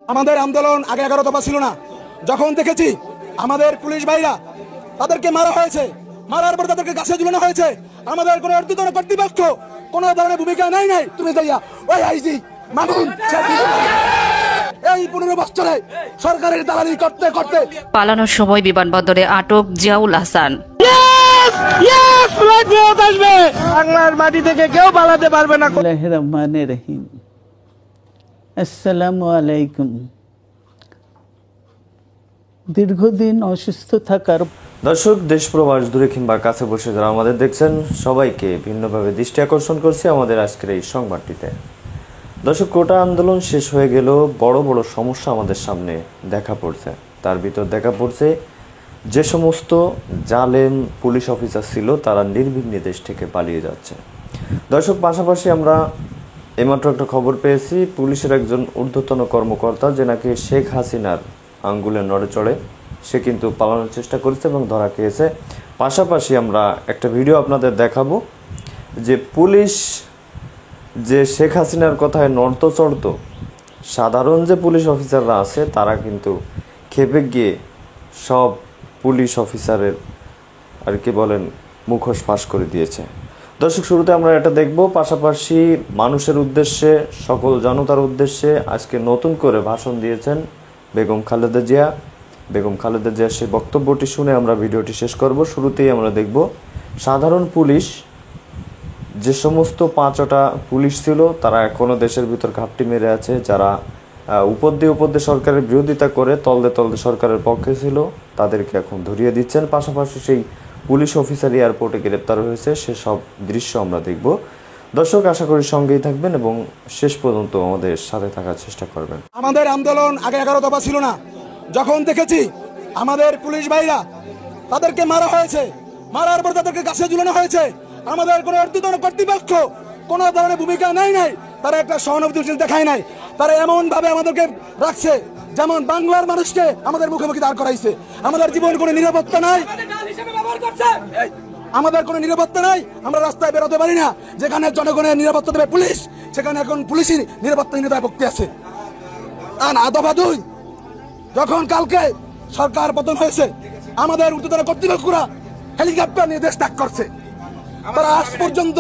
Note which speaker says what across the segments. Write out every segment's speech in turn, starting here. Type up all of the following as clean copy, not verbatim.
Speaker 1: আমাদের আন্দোলন আগে 11 দফা ছিল না। যখন দেখেছি আমাদের পুলিশ ভাইরা তাদেরকে মারা হয়েছে, মারার পর তাদেরকে গাছে ঝুলানো হয়েছে, আমাদের কোনো ঊর্ধ্বতন কর্তৃপক্ষ কোনো ধরনের ভূমিকা নাই। তুমি যাইয়া ওই আইজি মামুন এই 15 বছরে সরকারের দালালি করতে করতে
Speaker 2: পালানোর সময় বিমানবন্দরে আটক জিয়াউল হাসান।
Speaker 3: বাংলার মাটি থেকে কেউ পালাতে পারবে না।
Speaker 4: রহমানির রহিম। আসসালামু আলাইকুম। দীর্ঘদিন অসুস্থ থাকার
Speaker 5: দর্শক, দেশ প্রবাস দূরে কিংবা কাছে বসে যারা আমাদের দেখছেন সবাইকে ভিন্নভাবে দৃষ্টি আকর্ষণ করছে আমাদের আজকের এই সংবাদটিতে। দর্শক, কোটা আন্দোলন শেষ হয়ে গেল, বড় বড় সমস্যা আমাদের সামনে দেখা পড়ছে। তার ভিতর দেখা পড়ছে যে সমস্ত জালেম পুলিশ অফিসার ছিল তারা নির্বিঘ্নে দেশ থেকে পালিয়ে যাচ্ছে। দর্শক, পাশাপাশি আমরা এইমাত্র একটা খবর পেয়েছি পুলিশের একজন ঊর্ধ্বতন কর্মকর্তা যে নাকি শেখ হাসিনার আঙ্গুলে নড়ে চড়ে সে কিন্তু পালানোর চেষ্টা করেছে এবং ধরা খেয়েছে। পাশাপাশি আমরা একটা ভিডিও আপনাদের দেখাবো যে পুলিশ যে শেখ হাসিনার কথায় নড়তো চড়তো, সাধারণ যে পুলিশ অফিসাররা আছে তারা কিন্তু খেপে গিয়ে সব পুলিশ অফিসারের আর কি বলেন মুখোশ ফাঁস করে দিয়েছে। দর্শক, শুরুতে আমরা এটা দেখব, পাশাপাশি মানুষের উদ্দেশ্যে, সকল জনতার উদ্দেশ্যে আজকে নতুন করে ভাষণ দিয়েছেন বেগম খালেদা জিয়া। বেগম খালেদা জিয়ার সেই বক্তব্যটি শুনে আমরা ভিডিওটি শেষ করব। শুরুতেই আমরা দেখব সাধারণ পুলিশ যে সমস্ত 5টা পুলিশ ছিল তারা এখনও দেশের ভিতর ঘাপটি মেরে আছে, যারা উপর দিয়ে সরকারের বিরোধিতা করে তলদে সরকারের পক্ষে ছিল তাদেরকে এখন ধরিয়ে দিচ্ছেন। পাশাপাশি সেই পুলিশ অফিসার এয়ারপোর্টে গ্রেপ্তার হয়েছে, সেসব দৃশ্য আমরা দেখব। দর্শক, আশা করি সঙ্গেই থাকবেন এবং শেষ পর্যন্ত আমাদের সাথে থাকার চেষ্টা করবেন।
Speaker 1: আমাদের আন্দোলন আগে 11 দফা ছিল না। যখন দেখেছি আমাদের পুলিশ ভাইরা তাদেরকে মারা হয়েছে, মারার পর তাদেরকে গাছে ঝুলানো হয়েছে, আমাদের কোনো ঊর্ধ্বতন কর্তৃপক্ষ কোনো ধরনের ভূমিকা নাই। তারা একটা সহানুভূতিশীল দেখায় নাই। তারা এমন ভাবে আমাদেরকে রাখছে যেমন বাংলার মানুষকে আমাদের মুখোমুখি দাঁড় করাইছে। আমাদের জীবন কোনো নিরাপত্তা নাই, আমাদের কোনো নিরাপত্তা নাই। আমরা রাস্তায় বেরোতে পারি না। যেখানে জনগণের নিরাপত্তা দেবে পুলিশ, সেখানে এখন পুলিশই নিরাপত্তাহীনতায় ভুগতে আছে। আর দফা 2, যখন কালকে সরকার পতন হয়েছে আমাদের ঊর্ধ্বতন কর্তৃপক্ষরা হেলিকপ্টার নিয়ে দেশ ত্যাগ করছে। তারা আজ পর্যন্ত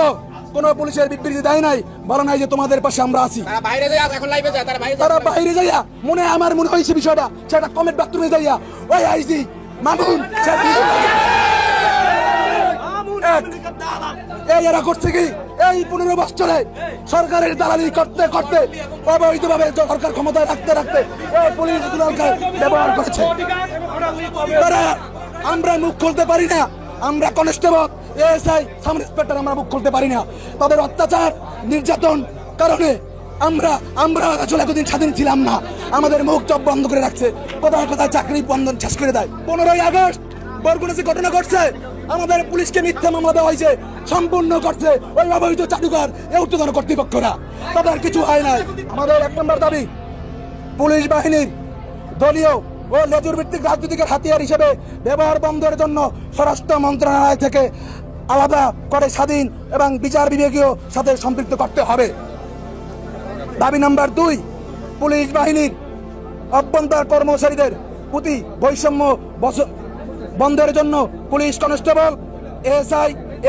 Speaker 1: কোন পুলিশের বিবৃতি দেয় নাই, বলা নাই যে তোমাদের পাশে আমরা আছি। তারা বাইরে যাইয়া আমার মনে হয়েছে বিষয়টা সেটা কমেন্ট বাথরুমে যাইয়া ওই আইজি মামুন এরা করছে কি এই 15 বছরে সরকারের দালালি করতে করতে অবৈধভাবে সরকার ক্ষমতায় রাখতে পুলিশ গুলোকে ব্যবহার করেছে। তারা আমরা মুখ খুলতে পারি না, আমরা কনস্টেবল এএসআই সাব ইন্সপেক্টর আমরা মুখ খুলতে পারি না। তাদের অত্যাচার নির্যাতন কারণে আমরা আসলে এতদিন স্বাধীন ছিলাম না। আমাদের মুখ চপ বন্ধ করে রাখছে, কোথায় কোথায় চাকরি বন্ধন শেষ করে দেয়। 15ই আগস্ট বরগুনায় যে ঘটনা ঘটছে, আমাদের পুলিশকে মিথ্যা মামলা দেওয়া হয়েছে, সম্পূর্ণ করছে ওই অবৈধ চাটুকার ঊর্ধ্বতন কর্তৃপক্ষরা। তাদের কিছু হয় নাই। আমাদের 1 নম্বর দাবি, পুলিশ বাহিনীর দলীয় ও লেজুর ভিত্তিক রাজনৈতিক হাতিয়ার হিসেবে ব্যবহার বন্ধের জন্য স্বরাষ্ট্র মন্ত্রণালয় থেকে আলাদা করে স্বাধীন এবং বিচার বিভাগীয় সাথে সম্পৃক্ত করতে হবে। দাবি নাম্বার 2, পুলিশ বাহিনীর অভ্যন্তর কর্মচারীদের প্রতি বৈষম্য বন্ধের জন্য পুলিশ কনস্টেবল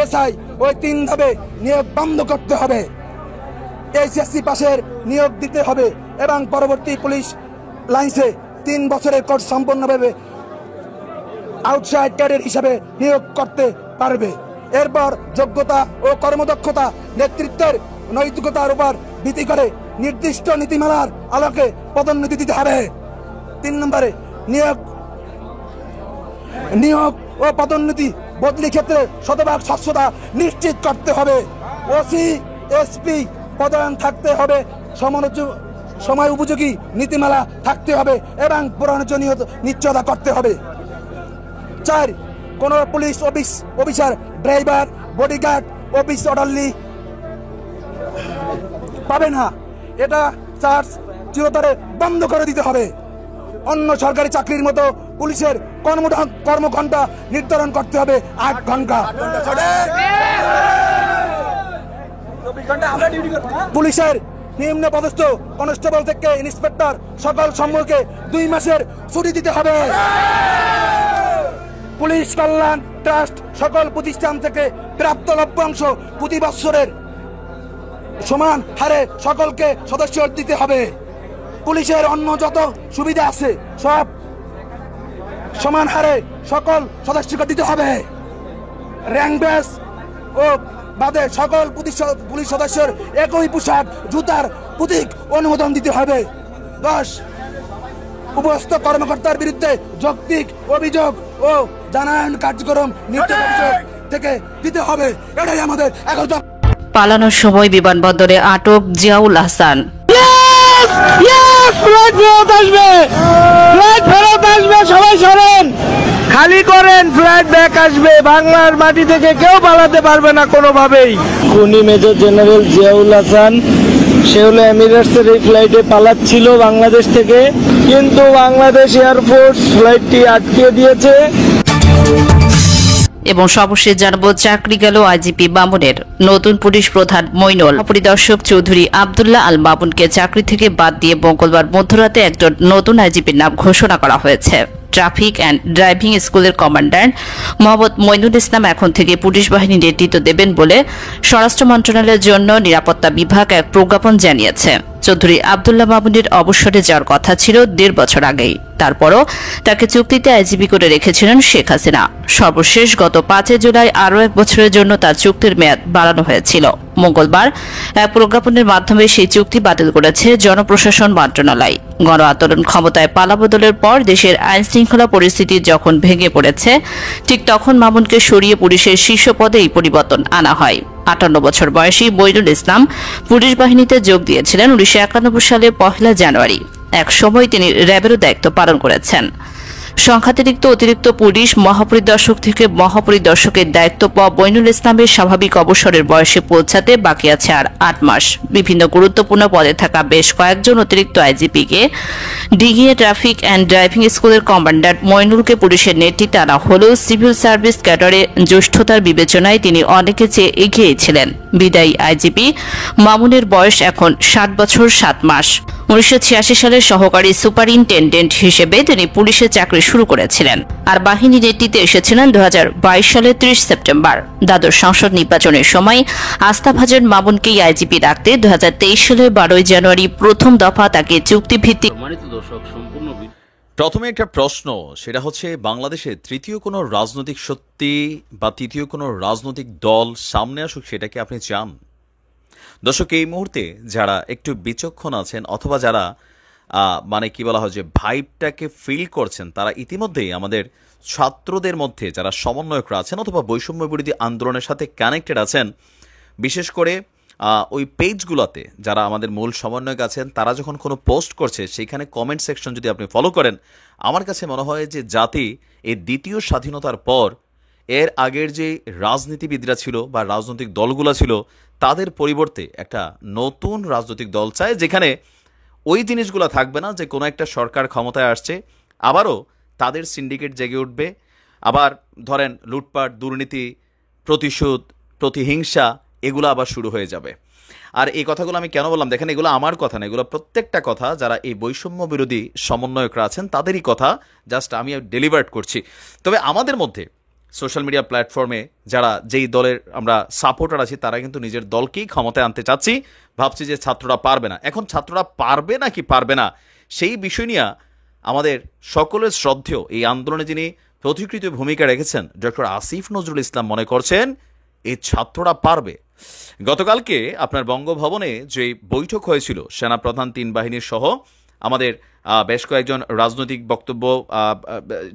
Speaker 1: এসআই ওই 3 ধাপে নিয়োগ বন্ধ করতে হবে। এইচএসসি পাশের নিয়োগ দিতে হবে এবং পরবর্তী পুলিশ লাইন্সে 3 বছরের কোর্স সম্পূর্ণভাবে আউটসাইড ক্যাডার হিসাবে নিয়োগ করতে পারবে। এরপর যোগ্যতা ও কর্মদক্ষতা, নেতৃত্বের নৈতিকতার উপর ভিত্তি করে নির্দিষ্ট নীতিমালার আলোকে পদোন্নতি দিতে হবে। 3 নম্বরে নিয়োগ ও পদোন্নতি বদলি ক্ষেত্রে শতভাগ স্বচ্ছতা নিশ্চিত করতে হবে। ওসি এসপি পদায়ন থাকতে হবে, সময় উপযোগী নীতিমালা থাকতে হবে এবং প্রয়োজনীয় নিশ্চয়তা করতে হবে। 4, কোন police officer, driver, bodyguard, office orderly পাবে না। এটা চার্জ চিরতরে বন্ধ করে দিতে হবে। অন্য সরকারি চাকরির মতো পুলিশের কর্মঘণ্টা নির্ধারণ করতে হবে 8 ঘন্টা। পুলিশের নিম্ন পদস্থ কনস্টেবল থেকে ইন্সপেক্টর সকল সম্মুখে 2 মাসের ছুটি দিতে হবে। পুলিশ কল্যাণ ট্রাস্ট সকল প্রতিষ্ঠান থেকে প্রাপ্ত লভ্যাংশ প্রতি বৎসরের সমান হারে সকলকে সদস্য দিতে হবে। পুলিশের অন্য যত সুবিধা আছে সব সমান হারে সকল সদস্যকে দিতে হবে। র্যাঙ্ক ব্যাজ ও বাদে সকল পুলিশ সদস্যের একই পোশাক জুতার প্রতীক অনুমোদন দিতে হবে। 10 উপস্থিত কর্মকর্তার বিরুদ্ধে যৌক্তিক অভিযোগ ও জানায়ন কার্যক্রম নির্দেশ থেকে দিতে হবে। এটাই আমাদের একতা।
Speaker 2: পালানোর সময় বিমানবন্দরে আটক জিয়াউল হাসান।
Speaker 3: ফ্লাইট ফেরত আসবে, ফ্লাইট ফেরত আসবে, সবাই সরেন, খালি করেন, ফ্লাইট ব্যাক আসবে। বাংলার মাটি থেকে কেউ পালাতে পারবে না কোনোভাবেই। খুনি মেজর জেনারেল জিয়াউল হাসান সে হলো এমিরেটসের এই ফ্লাইটে পালাচ্ছিল বাংলাদেশ থেকে, কিন্তু বাংলাদেশ এয়ারফোর্স ফ্লাইটটি আটকে দিয়েছে।
Speaker 2: এবং সর্বশেষ জানাবো, চাকরি গেল আইজিপি মামুনের। নতুন পুলিশ প্রধান মইনুল পরিদর্শক চৌধুরী আব্দুল্লাহ আল মামুনকে চাকরি থেকে বাদ দিয়ে মঙ্গলবার মধ্যরাতে একজন নতুন আইজিপির নাম ঘোষণা করা হয়েছে। ট্রাফিক অ্যান্ড ড্রাইভিং স্কুলের কমান্ড্যান্ট মোহাম্মদ মইনুল ইসলাম এখন থেকে পুলিশ বাহিনী নেতৃত্ব দেবেন বলে স্বরাষ্ট্র মন্ত্রণালয়ের জন্য নিরাপত্তা বিভাগ এক প্রজ্ঞাপন জানিয়েছে। চৌধুরী আব্দুল্লাহ মামুনের অবসরে যাওয়ার কথা ছিল 1.5 বছর আগেই। তারপরও তাকে চুক্তিতে আইজিপি করে রেখেছিলেন শেখ হাসিনা। সর্বশেষ গত 5 জুলাই আরও 1 বছরের জন্য তার চুক্তির মেয়াদ বাড়ানো হয়েছিল। মঙ্গলবার এক প্রজ্ঞাপনের মাধ্যমে সেই চুক্তি বাতিল করেছে জনপ্রশাসন মন্ত্রণালয়। গণ আন্দোলন ক্ষমতায় পালাবদলের পর দেশের আইন শৃঙ্খলা পরিস্থিতি যখন ভেঙে পড়েছে, ঠিক তখন মামুনকে সরিয়ে পুলিশের শীর্ষ পদে এই পরিবর্তন আনা হয়। 58 বছর বয়সী মইনুল ইসলাম পুলিশ বাহিনীতে যোগ দিয়েছিলেন 1991 সালের 1 জানুয়ারি। এক সময় তিনি র্যাবেরও দায়িত্ব পালন করেছেন। সংখ্যাতিরিক্ত অতিরিক্ত পুলিশ মহাপরিদর্শক থেকে মহাপরিদর্শকের দায়িত্ব পাওয়া মইনুল ইসলামের স্বাভাবিক অবসরের বয়সে পৌঁছাতে বাকি আছে আর 8 মাস। বিভিন্ন গুরুত্বপূর্ণ পদে থাকা বেশ কয়েকজন অতিরিক্ত আইজিপিকে ডিগিয়ে ট্রাফিক অ্যান্ড ড্রাইভিং স্কুলের কমান্ডার মইনুলকে পুলিশের নেতৃত্বে আনা হলেও সিভিল সার্ভিস ক্যাডারে জ্যেষ্ঠতার বিবেচনায় তিনি অনেকে চেয়ে এগিয়ে ছিলেন। বিদায়ী আইজিপি মামুনের বয়স এখন 60 বছর 7 মাস। 1986 সালে সহকারী সুপারিনটেন্ডেন্ট হিসেবে তিনি পুলিশে চাকরি শুরু করেছিলেন আর বাহিনী নেতৃত্বে এসেছিলেন 2022 সালের 30 সেপ্টেম্বর। দ্বাদশ সংসদ নির্বাচনের সময় আস্থাভাজন মামুনকেই আইজিপি রাখতে 2023 সালের 12 জানুয়ারি প্রথম দফা তাকে চুক্তিভিত্তিক।
Speaker 6: প্রথমে একটা প্রশ্ন, সেটা হচ্ছে বাংলাদেশে তৃতীয় কোনো রাজনৈতিক শক্তি বা তৃতীয় কোনো রাজনৈতিক দল সামনে আসুক, সেটাকে আপনি চান? দর্শক, এই মুহূর্তে যারা একটু বিচক্ষণ আছেন অথবা যারা মানে কি বলা হয় যে ভাইবটাকে ফিল করছেন, তারা ইতিমধ্যেই আমাদের ছাত্রদের মধ্যে যারা সমন্বয়করা আছেন অথবা বৈষম্য বিরোধী আন্দোলনের সাথে কানেক্টেড আছেন, বিশেষ করে ওই পেজগুলোতে যারা আমাদের মূল সমন্বয়ক আছেন, তারা যখন কোনো পোস্ট করছে সেইখানে কমেন্ট সেকশন যদি আপনি ফলো করেন, আমার কাছে মনে হয় যে জাতি এই দ্বিতীয় স্বাধীনতার পর এর আগের যে রাজনীতিবিদরা ছিল বা রাজনৈতিক দলগুলো ছিল, তাদের পরিবর্তে একটা নতুন রাজনৈতিক দল চায়, যেখানে ওই জিনিসগুলো থাকবে না যে কোনো একটা সরকার ক্ষমতায় আসছে আবারও তাদের সিন্ডিকেট জেগে উঠবে, আবার ধরেন লুটপাট, দুর্নীতি, প্রতিশোধ, প্রতিহিংসা এগুলো আবার শুরু হয়ে যাবে। আর এই কথাগুলো আমি কেন বললাম, দেখেন এগুলো আমার কথা না, এগুলো প্রত্যেকটা কথা যারা এই বৈষম্য বিরোধী সমন্বয়করা আছেন তাদেরই কথা, জাস্ট আমি ডেলিভার করছি। তবে আমাদের মধ্যে সোশ্যাল মিডিয়া প্ল্যাটফর্মে যারা যেই দলের আমরা সাপোর্টার আছি, তারা কিন্তু নিজের দলকেই ক্ষমতায় আনতে চাচ্ছি, ভাবছি যে ছাত্ররা পারবে না। এখন ছাত্ররা পারবে না কি পারবে না সেই বিষয় নিয়ে আমাদের সকলের শ্রদ্ধেয় এই আন্দোলনে যিনি প্রতিকৃত ভূমিকা রেখেছেন ডক্টর আসিফ নজরুল ইসলাম মনে করছেন এই ছাত্ররা পারবে। গতকালকে আপনার বঙ্গভবনে যে বৈঠক হয়েছিল সেনাপ্রধান, 3 বাহিনীর সহ আমাদের বেশ কয়েকজন রাজনৈতিক বক্তব্য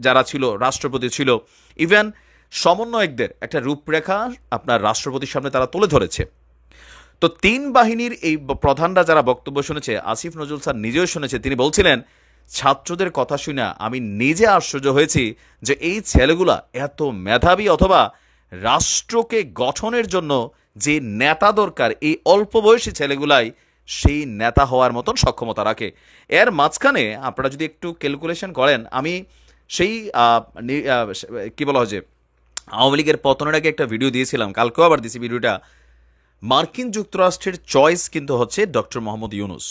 Speaker 6: যারা ছিল, রাষ্ট্রপতি ছিল, ইভেন সমন্বয়কদের একটা রূপরেখা আপনার রাষ্ট্রপতির সামনে তারা তুলে ধরেছে। তো 3 বাহিনীর এই প্রধানরা যারা বক্তব্য শুনেছে, আসিফ নজরুল স্যার নিজেও শুনেছে, তিনি বলছিলেন ছাত্রদের কথা শুনে আমি নিজে আশ্চর্য হয়েছি যে এই ছেলেগুলা এত মেধাবী অথবা রাষ্ট্রকে গঠনের জন্য যে নেতা দরকার, এই অল্প বয়সী ছেলেগুলাই সেই নেতা হওয়ার মতন সক্ষমতা রাখে। এর মাঝখানে আপনারা যদি একটু ক্যালকুলেশন করেন, আমি সেই কি বলা হয় যে আওয়ামী লীগের পতনের আগে একটা ভিডিও দিয়েছিলাম, কালকেও আবার দিয়েছি ভিডিওটা। মার্কিন যুক্তরাষ্ট্রের চয়েস কিন্তু হচ্ছে ডক্টর মোহাম্মদ ইউনূস।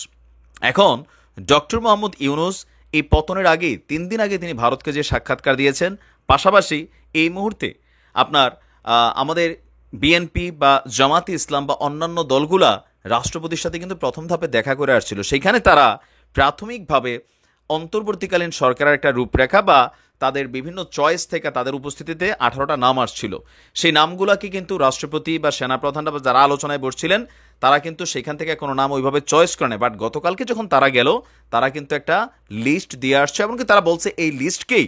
Speaker 6: এখন ডক্টর মোহাম্মদ ইউনূস এই পতনের আগে 3 দিন আগে তিনি ভারতকে যে সাক্ষাৎকার দিয়েছেন, পাশাপাশি এই মুহূর্তে আপনার আমাদের বিএনপি বা জামাতে ইসলাম বা অন্যান্য দলগুলা রাষ্ট্রপতির সাথে কিন্তু প্রথম ধাপে দেখা করে আসছিল। সেইখানে তারা প্রাথমিকভাবে অন্তর্বর্তীকালীন সরকারের একটা রূপরেখা বা তাদের বিভিন্ন চয়েস থেকে তাদের উপস্থিতিতে 18টা নাম আসছিল। সেই নামগুলাকে কিন্তু রাষ্ট্রপতি বা সেনাপ্রধানরা বা যারা আলোচনায় বসছিলেন তারা কিন্তু সেখান থেকে কোনো নাম ওইভাবে চয়েস করে নেয়। বাট গতকালকে যখন তারা গেল, তারা কিন্তু একটা লিস্ট দিয়ে আসছে, এমনকি তারা বলছে এই লিস্টকেই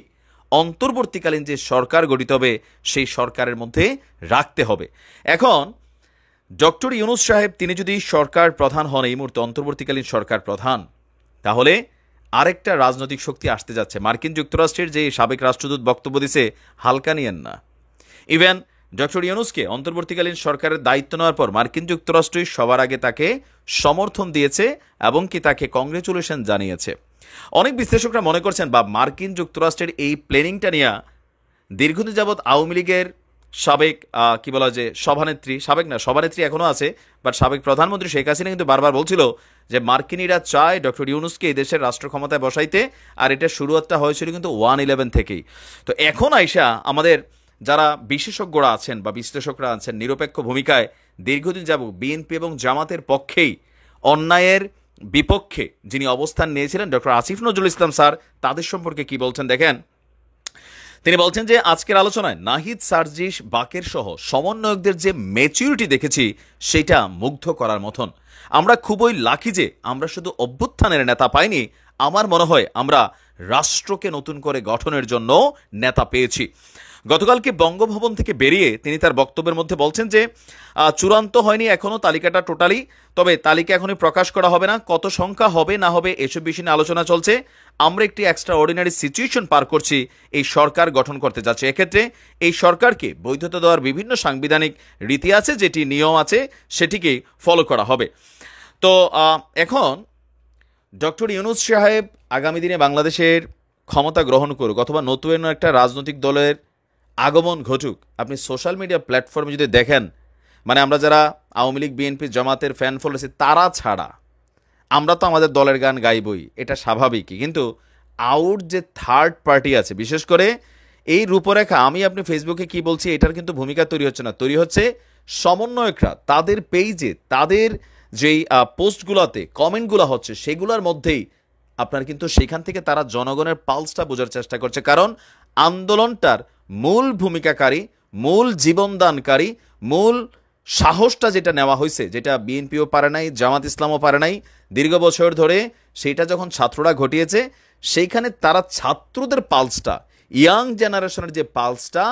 Speaker 6: অন্তর্বর্তীকালীন যে সরকার গঠিত হবে সেই সরকারের মধ্যে রাখতে হবে। এখন ডক্টর ইউনূস সাহেব তিনি যদি সরকার প্রধান হন, এই মুহূর্তে অন্তর্বর্তীকালীন সরকার প্রধান, তাহলে আরেকটা রাজনৈতিক শক্তি আসতে যাচ্ছে। মার্কিন যুক্তরাষ্ট্রের যে সাবেক রাষ্ট্রদূত বক্তব্য দিছে, হালকা নিয়েন না। ইভেন ডক্টর ইউনূসকে অন্তর্বর্তীকালীন সরকারের দায়িত্ব নেওয়ার পর মার্কিন যুক্তরাষ্ট্রই সবার আগে তাকে সমর্থন দিয়েছে এবং কি তাকে কংগ্রেচুলেশন জানিয়েছে। অনেক বিশ্লেষকরা মনে করছেন বা মার্কিন যুক্তরাষ্ট্রের এই প্ল্যানিংটা নিয়ে দীর্ঘদিন যাবৎ আওয়ামী লীগের সাবেক কি বলা যে সভানেত্রী, সাবেক না সভানেত্রী এখনও আছে, বাট সাবেক প্রধানমন্ত্রী শেখ হাসিনা কিন্তু বারবার বলছিল যে মার্কিনিরা চায় ডক্টর ইউনূসকে এই দেশের রাষ্ট্র ক্ষমতায় বসাইতে, আর এটা শুরুয়াতটা হয়েছিল কিন্তু 1/11 থেকেই। তো এখন আইসা আমাদের যারা বিশেষজ্ঞরা আছেন বা বিশ্লেষকরা আছেন নিরপেক্ষ ভূমিকায় দীর্ঘদিন যাবৎ বিএনপি এবং জামাতের পক্ষেই অন্যায়ের বিপক্ষে যিনি অবস্থান নিয়েছিলেন ডক্টর আসিফ নজরুল ইসলাম স্যার, তাদের সম্পর্কে কি বলছেন দেখেন। তিনি বলছেন যে আজকের আলোচনায় নাহিদ, সার্জিস, বাকের সহ সমন্বয়কদের যে ম্যাচুরিটি দেখেছি সেটা মুগ্ধ করার মতন। আমরা খুবই লাকি যে আমরা শুধু অভ্যুত্থানের নেতা পাইনি, আমার মনে হয় আমরা রাষ্ট্রকে নতুন করে গঠনের জন্য নেতা পেয়েছি। গতকালকে বঙ্গভবন থেকে বেরিয়ে তিনি তার বক্তব্যের মধ্যে বলছেন যে চূড়ান্ত হয়নি এখনও তালিকাটা টোটালি, তবে তালিকা এখনই প্রকাশ করা হবে না, কত সংখ্যা হবে না হবে এসব বিষয় নিয়ে আলোচনা চলছে। আমরা একটি এক্সট্রা অর্ডিনারি সিচুয়েশন পার করছি, এই সরকার গঠন করতে যাচ্ছে। এক্ষেত্রে এই সরকারকে বৈধতা দেওয়ার বিভিন্ন সাংবিধানিক রীতি আছে, যেটি নিয়ম আছে সেটিকেই ফলো করা হবে। তো এখন ডক্টর ইউনূস সাহেব আগামী দিনে বাংলাদেশের ক্ষমতা গ্রহণ করুক অথবা নতুন একটা রাজনৈতিক দলের আগমন ঘটুক, আপনি সোশ্যাল মিডিয়া প্ল্যাটফর্মে যদি দেখেন, মানে আমরা যারা আওয়ামী লীগ, বিএনপি, জামাতের ফ্যান ফলোয়ার তারা ছাড়া আমরা তো আমাদের দলের গান গাইবই, এটা স্বাভাবিকই, কিন্তু আউট যে থার্ড পার্টি আছে, বিশেষ করে এই রূপরেখা আমি আপনি ফেসবুকে কি বলছি এটার কিন্তু ভূমিকা তৈরি হচ্ছে না, তৈরি হচ্ছে সমন্বয়করা তাদের পেজে তাদের যেই পোস্টগুলোতে কমেন্টগুলো হচ্ছে সেগুলোর মধ্যেই আপনার কিন্তু সেখান থেকে তারা জনগণের পালসটা বোঝার চেষ্টা করছে। কারণ আন্দোলনটার মূল ভূমিকাকারী, মূল জীবনদানকারী, মূল সাহসটা যেটা নেওয়া হয়েছে, যেটা বিএনপিও পারে নাই, জামাত ইসলামও পারে নাই দীর্ঘ বছর ধরে, সেটা যখন ছাত্ররা ঘটিয়েছে, সেইখানে তারা ছাত্রদের পালসটা, ইয়াং জেনারেশনের যে পালসটা,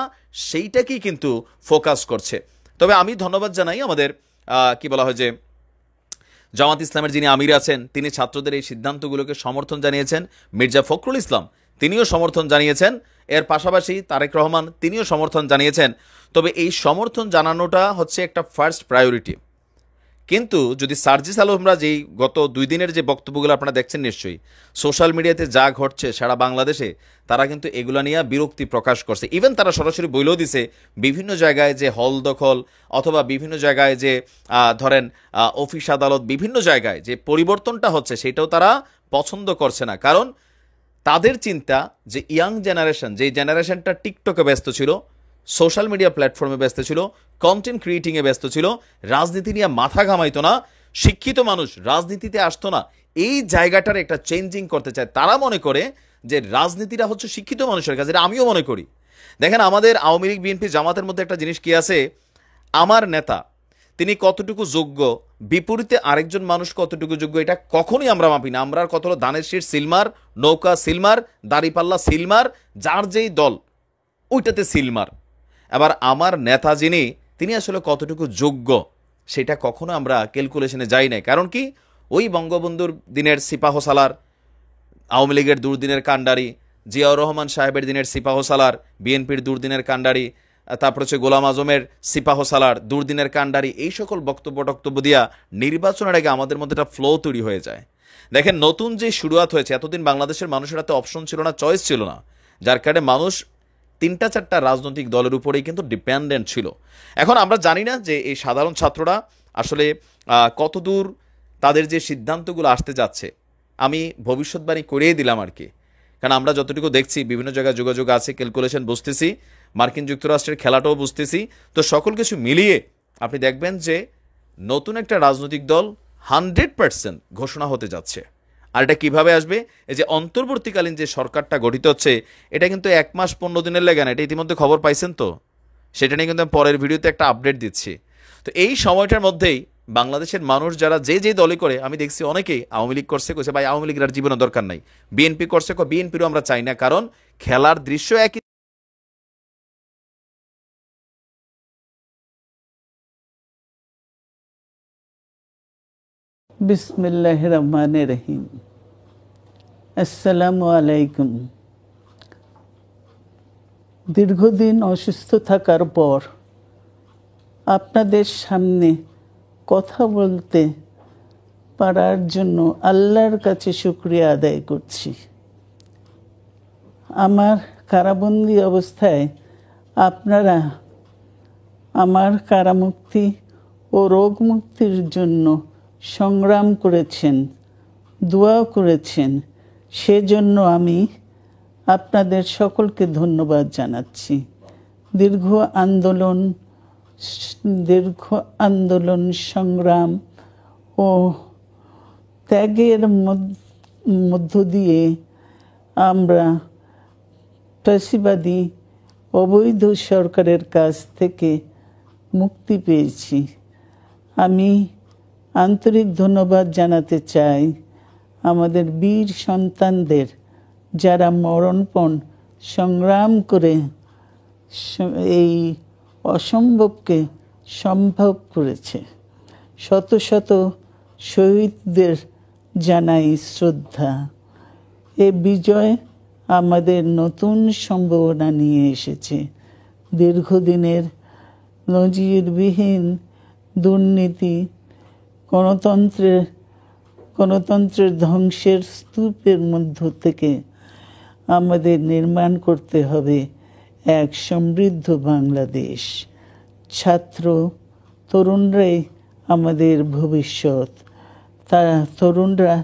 Speaker 6: সেইটাকেই কিন্তু ফোকাস করছে। তবে আমি ধন্যবাদ জানাই আমাদের কি বলা হয় যে জামাত ইসলামের যিনি আমির আছেন, তিনি ছাত্রদের এই সিদ্ধান্তগুলোকে সমর্থন জানিয়েছেন। মির্জা ফখরুল ইসলাম তিনিও সমর্থন জানিয়েছেন, এর পাশাপাশি তারেক রহমান তিনিও সমর্থন জানিয়েছেন। তবে এই সমর্থন জানানোটা হচ্ছে একটা ফার্স্ট প্রায়োরিটি। কিন্তু যদি সার্জিস আলমরা যেই গত 2 দিনের যে বক্তব্যগুলো আপনারা দেখছেন নিশ্চয়ই সোশ্যাল মিডিয়াতে যা ঘটছে সারা বাংলাদেশে, তারা কিন্তু এগুলো নিয়ে বিরক্তি প্রকাশ করছে। ইভেন তারা সরাসরি বলেও দিছে বিভিন্ন জায়গায় যে হল দখল অথবা বিভিন্ন জায়গায় যে ধরেন অফিস আদালত, বিভিন্ন জায়গায় যে পরিবর্তনটা হচ্ছে সেটাও তারা পছন্দ করছে না। কারণ তাদের চিন্তা যে ইয়াং জেনারেশন, যে জেনারেশনটা টিকটকে ব্যস্ত ছিল, সোশ্যাল মিডিয়া প্ল্যাটফর্মে ব্যস্ত ছিল, কন্টেন্ট ক্রিয়েটিংয়ে ব্যস্ত ছিল, রাজনীতি নিয়ে মাথা ঘামাইতো না, শিক্ষিত মানুষ রাজনীতিতে আসতো না, এই জায়গাটার একটা চেঞ্জিং করতে চায়। তারা মনে করে যে রাজনীতিটা হচ্ছে শিক্ষিত মানুষের কাছে, এটা আমিও মনে করি। দেখেন আমাদের আওয়ামী লীগ, বিএনপি, জামাতের মধ্যে একটা জিনিস কি আছে, আমার নেতা তিনি কতটুকু যোগ্য, বিপরীতে আরেকজন মানুষ কতটুকু যোগ্য, এটা কখনোই আমরা মাপি না। আমরা কত হলো ধানের শীষ সিলমার, নৌকা সিলমার, দাড়িপাল্লা সিলমার, যার যেই দল ওইটাতে সিলমার। আবার আমার নেতা যিনি, তিনি আসলে কতটুকু যোগ্য সেটা কখনো আমরা ক্যালকুলেশনে যাই নাই। কারণ কি, ওই বঙ্গবন্ধুর দিনের সিপাহসালার, আওয়ামী লীগের দুর্দিনের কাণ্ডারি, জিয়াউর রহমান সাহেবের দিনের সিপাহসালার, বিএনপির দুর্দিনের কাণ্ডারি, তারপর হচ্ছে গোলাম আজমের সিপাহসালার, দুর্দিনের কাণ্ডারি, এই সকল বক্তব্য দিয়া নির্বাচনের আগে আমাদের মধ্যে একটা ফ্লো তৈরি হয়ে যায়। দেখেন নতুন যে শুরুয়াত হয়েছে, এতদিন বাংলাদেশের মানুষের হাতে অপশন ছিল না, চয়েস ছিল না, যার কারণে মানুষ 3-4টা রাজনৈতিক দলের উপরেই কিন্তু ডিপেন্ডেন্ট ছিল। এখন আমরা জানি না যে এই সাধারণ ছাত্ররা আসলে কতদূর তাদের যে সিদ্ধান্তগুলো আসতে যাচ্ছে, আমি ভবিষ্যৎবাণী করিয়ে দিলাম আর কি। কারণ আমরা যতটুকু দেখছি বিভিন্ন জায়গায় যোগাযোগ আছে, ক্যালকুলেশন বুঝতেছি, মার্কিন যুক্তরাষ্ট্রের খেলাটাও বুঝতেছি। তো সকল কিছু মিলিয়ে আপনি দেখবেন যে নতুন একটা রাজনৈতিক দল 100% ঘোষণা হতে যাচ্ছে। আর এটা কিভাবে আসবে? এই যে অন্তর্বর্তীকালীন যে সরকারটা গঠিত হচ্ছে, এটা কিন্তু 1 মাস 15 দিনের লেগে না, এটা ইতিমধ্যে খবর পাইছেন তো, সেটা নিয়ে কিন্তু আমি পরের ভিডিওতে একটা আপডেট দিচ্ছি। তো এই সময়টার মধ্যেই বাংলাদেশের মানুষ যারা যে যে দলে করে, আমি দেখছি অনেকেই আওয়ামী লীগ করছে, কইছে ভাই আওয়ামী লীগের আর জীবনে দরকার নাই, বিএনপি করছে, বিএনপিরও আমরা চাই না, কারণ খেলার দৃশ্য একই।
Speaker 4: বিসমিল্লাহ রহমান রহিম। আসসালামু আলাইকুম। দীর্ঘদিন অসুস্থ থাকার পর আপনাদের সামনে কথা বলতে পারার জন্য আল্লাহর কাছে শুকরিয়া আদায় করছি। আমার কারাবন্দী অবস্থায় আপনারা আমার কারামুক্তি ও রোগ মুক্তির জন্য সংগ্রাম করেছেন, দোয়া করেছেন, সেজন্য আমি আপনাদের সকলকে ধন্যবাদ জানাচ্ছি। দীর্ঘ আন্দোলন সংগ্রাম ও ত্যাগের মধ্য দিয়ে আমরা ফ্যাসিবাদী অবৈধ সরকারের কাছ থেকে মুক্তি পেয়েছি। আমি আন্তরিক ধন্যবাদ জানাতে চাই আমাদের বীর সন্তানদের, যারা মরণপণ সংগ্রাম করে এই অসম্ভবকে সম্ভব করেছে। শত শত শহীদদের জানাই শ্রদ্ধা। এ বিজয় আমাদের নতুন সম্ভাবনা নিয়ে এসেছে। দীর্ঘদিনের নজিরবিহীন দুর্নীতি, গণতন্ত্রের ধ্বংসের স্তূপের মধ্য থেকে আমাদের নির্মাণ করতে হবে এক সমৃদ্ধ বাংলাদেশ। ছাত্র তরুণরাই আমাদের ভবিষ্যৎ। তরুণরা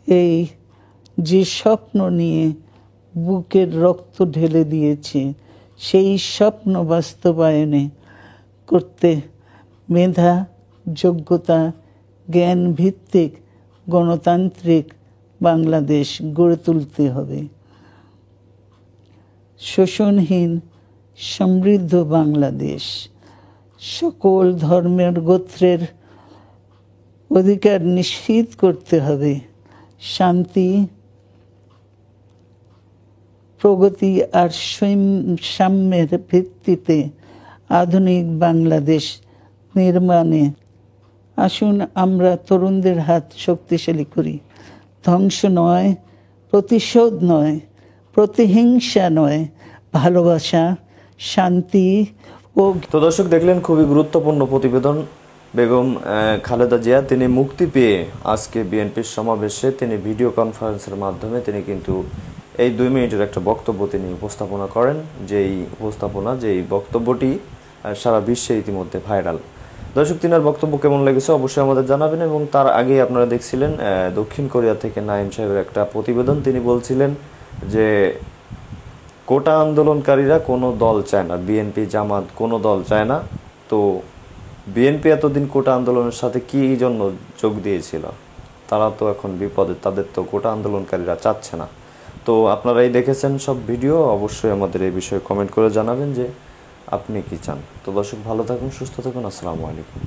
Speaker 4: এই যে স্বপ্ন নিয়ে বুকের রক্ত ঢেলে দিয়েছে, সেই স্বপ্ন বাস্তবায়নে করতে মেধা, যোগ্যতা, জ্ঞান ভিত্তিক গণতান্ত্রিক বাংলাদেশ গড়ে তুলতে হবে। শোষণহীন সমৃদ্ধ বাংলাদেশ। সকল ধর্মের গোত্রের অধিকার নিশ্চিত করতে হবে। শান্তি, প্রগতি আর সাম্যের ভিত্তিতে আধুনিক বাংলাদেশ নির্মাণে আসুন আমরা তরুণদের হাত শক্তিশালী করি। ধ্বংস নয়, প্রতিশোধ নয়, প্রতিহিংসা নয়, ভালোবাসা, শান্তি ও।
Speaker 5: তো দর্শক দেখলেন খুবই গুরুত্বপূর্ণ প্রতিবেদন। বেগম খালেদা জিয়া তিনি মুক্তি পেয়ে আজকে বিএনপির সমাবেশে তিনি ভিডিও কনফারেন্সের মাধ্যমে তিনি কিন্তু এই 2 মিনিটের একটা বক্তব্য তিনি উপস্থাপনা করেন। যেই বক্তব্যটি সারা বিশ্বে ইতিমধ্যে ভাইরাল। দর্শক, তিনার বক্তব্য কেমন লেগেছে অবশ্যই আমাদের জানাবেন। এবং তার আগেই আপনারা দেখছিলেন দক্ষিণ কোরিয়া থেকে নাইম সাহেবের একটা প্রতিবেদন। তিনি বলছিলেন যে কোটা আন্দোলনকারীরা কোনো দল চায় না, বিএনপি জামাত কোনো দল চায় না। তো বিএনপি এতদিন কোটা আন্দোলনের সাথে কী জন্য যোগ দিয়েছিল? তারা তো এখন বিপদে, তাদের তো কোটা আন্দোলনকারীরা চাচ্ছে না। তো আপনারাই দেখেছেন সব ভিডিও, অবশ্যই আমাদের এই বিষয়ে কমেন্ট করে জানাবেন যে আপনি কি চান। তো দর্শক ভালো থাকুন, সুস্থ থাকুন, আসসালামু আলাইকুম।